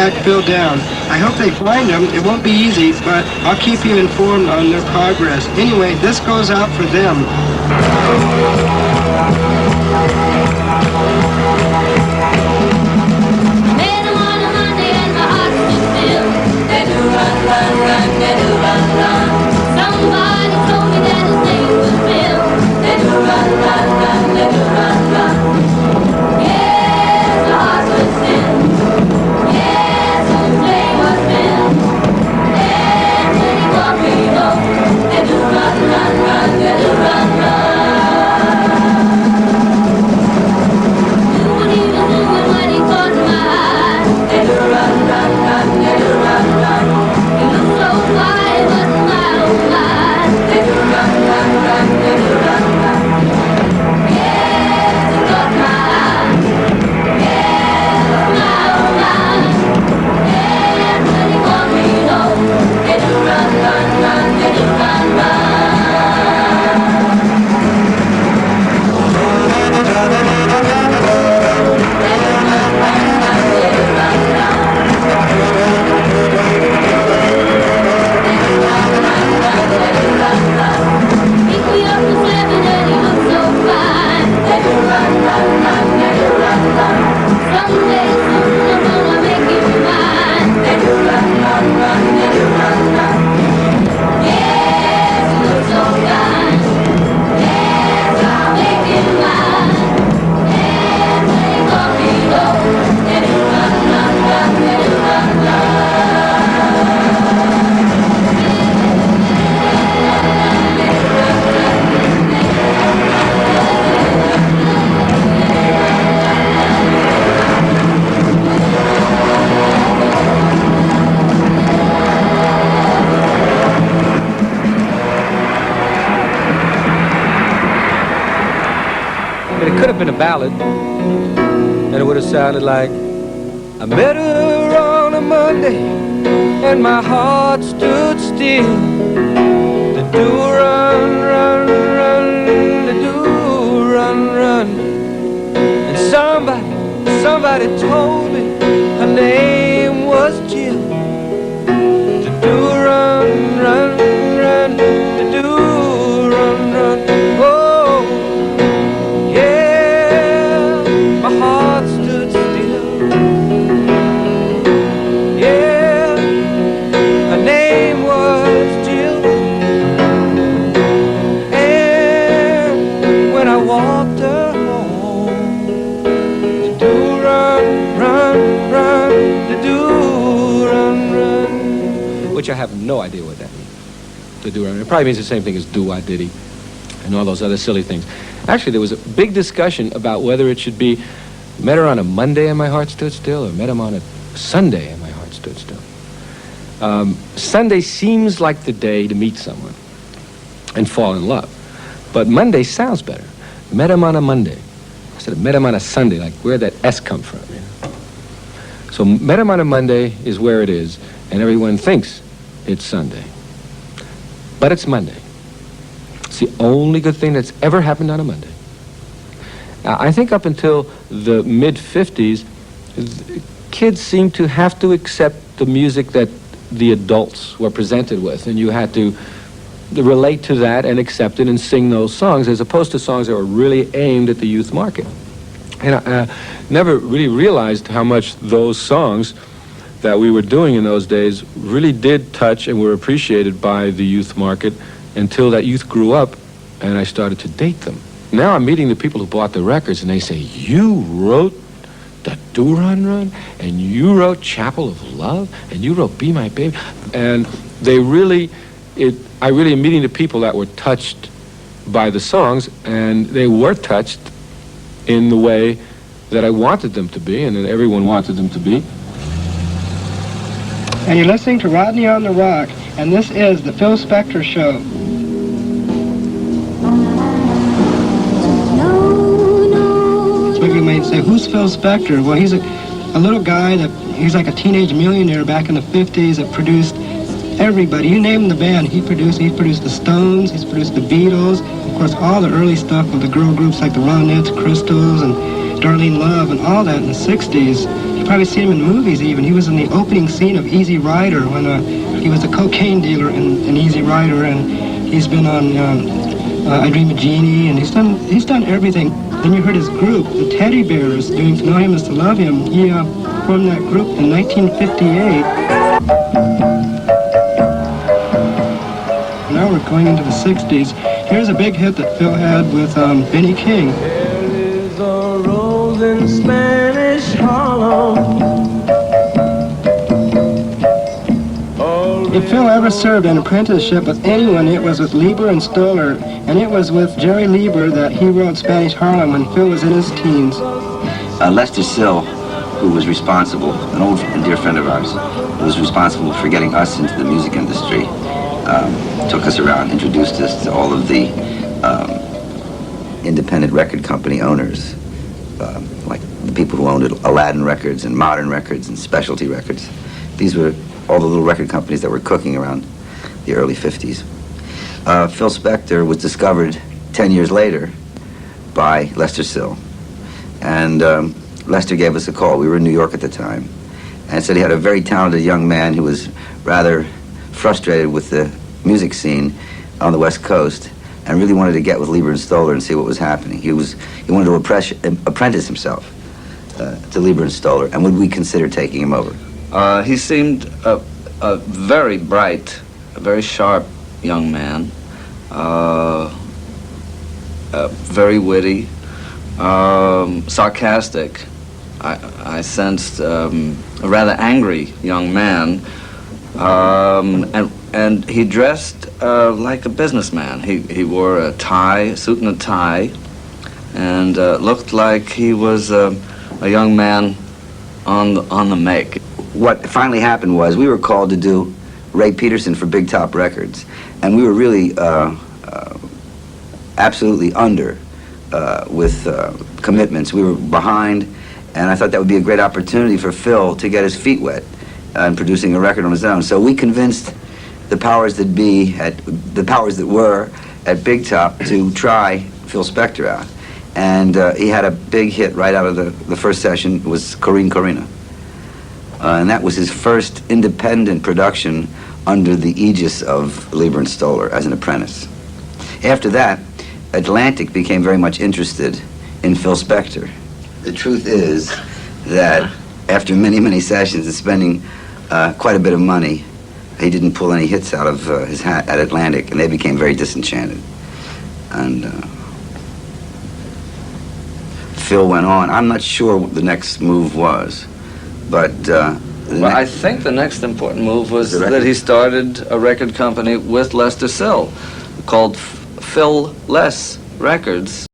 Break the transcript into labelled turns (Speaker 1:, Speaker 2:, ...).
Speaker 1: track Phil down. I hope they find him. It won't be easy, but I'll keep you informed on their progress. Anyway, this goes out for them.
Speaker 2: A ballad, and it would have sounded like, I met her on a Monday and my heart stood still. The do run, run, run, the do run, run. And somebody told me her name was Jill. The do run, run, run, the do run, run. Oh, which I have no idea what that means. To do it probably means the same thing as do-I-diddy and all those other silly things. Actually, there was a big discussion about whether it should be met her on a Monday and my heart stood still, or met him on a Sunday and my heart stood still. Sunday seems like the day to meet someone and fall in love, but Monday sounds better. Met him on a Monday instead of met him on a Sunday, like where'd that S come from? You know? So met him on a Monday is where it is, and everyone thinks it's Sunday. But it's Monday. It's the only good thing that's ever happened on a Monday. I think up until the mid-50s, kids seemed to have to accept the music that the adults were presented with, and you had to relate to that and accept it and sing those songs, as opposed to songs that were really aimed at the youth market. And I never really realized how much those songs that we were doing in those days really did touch and were appreciated by the youth market until that youth grew up and I started to date them. Now I'm meeting the people who bought the records and they say, you wrote the Do Run Run, and you wrote Chapel of Love, and you wrote Be My Baby. And they really, I really am meeting the people that were touched by the songs, and they were touched in the way that I wanted them to be and that everyone wanted them to be.
Speaker 1: And you're listening to Rodney on the Rock, and this is the Phil Spector Show. So you may say, who's Phil Spector? Well, he's a little guy he's like a teenage millionaire back in the 50s that produced everybody. You name the band, he produced. He's produced the Stones, he's produced the Beatles, of course all the early stuff with the girl groups like the Ronettes, Crystals, and Darlene Love, and all that in the 60s. You probably see him in movies even. He was in the opening scene of Easy Rider when he was a cocaine dealer in Easy Rider, and he's been on I Dream of Jeannie, and he's done everything. Then you heard his group, the Teddy Bears, doing To Know Him Is to Love Him. He formed that group in 1958. Now we're going into the 60s. Here's a big hit that Phil had with Benny King.
Speaker 3: There is a rose in Spanish Harlem.
Speaker 1: If Phil ever served an apprenticeship with anyone, it was with Lieber and Stoller, and it was with Jerry Lieber that he wrote Spanish Harlem when Phil was in his teens.
Speaker 4: Lester Sill, who was responsible, an old and dear friend of ours, who was responsible for getting us into the music industry, took us around, introduced us to all of the independent record company owners, like the people who owned Aladdin Records and Modern Records and Specialty Records. These were all the little record companies that were cooking around the early 50s. Phil Spector was discovered 10 years later by Lester Sill. And Lester gave us a call. We were in New York at the time. And said he had a very talented young man who was rather frustrated with the music scene on the West Coast and really wanted to get with Lieber and Stoller and see what was happening. He wanted to apprentice himself to Lieber and Stoller. And would we consider taking him over?
Speaker 5: He seemed a very bright, a very sharp young man, very witty, sarcastic. I sensed a rather angry young man, and he dressed like a businessman. He wore a suit and a tie, and looked like he was a young man on the make.
Speaker 4: What finally happened was we were called to do Ray Peterson for Big Top Records, and we were really absolutely under with commitments. We were behind, and I thought that would be a great opportunity for Phil to get his feet wet in producing a record on his own. So we convinced the powers that were at Big Top to try Phil Spector out, and he had a big hit right out of the first session. It was Corrine Corina. And that was his first independent production under the aegis of Lieber and Stoller as an apprentice. After that, Atlantic became very much interested in Phil Spector. The truth is that after many, many sessions and spending quite a bit of money, he didn't pull any hits out of his hat at Atlantic, and they became very disenchanted. And Phil went on. I'm not sure what the next move was. But
Speaker 5: I think the next important move was that he started a record company with Lester Sill called Phil Less Records.